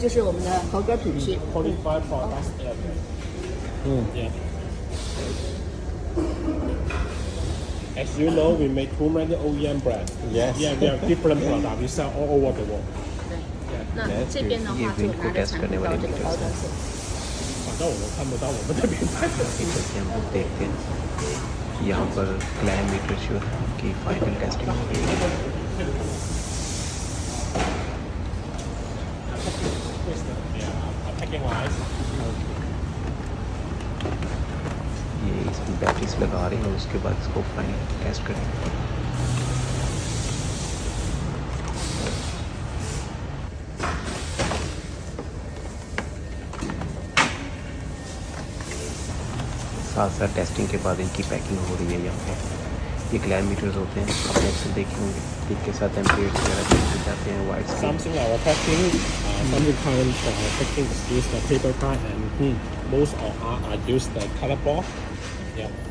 就是我们的合格品质。qualified products area. Yeah. As you know, we make too many OEM brands. Yes. Yeah, we have different products. We sell all over the world. 对，那这边的话就拿着产品到这个高端线。反正我们看不到我们这边卖的。 हम लोग देखते हैं यहाँ पर climb metre जो है कि फाइनल टेस्टिंग हो रही है। Packing wise. ये इसमें बैटरीज लगा रहे हैं उसके बाद इसको फाइनल टेस्ट करेंगे। साथ साथ टेस्टिंग के बाद इनकी पैकिंग हो रही है यहाँ पे। ये क्लाइम मीटर्स होते हैं, आपने अक्सर देखे होंगे, इनके साथ एम्पीयर वगैरह चेक जाते हैं white screen. Something our packing, sometimes our packing is used the paper card and most of our are used the color box. Yeah.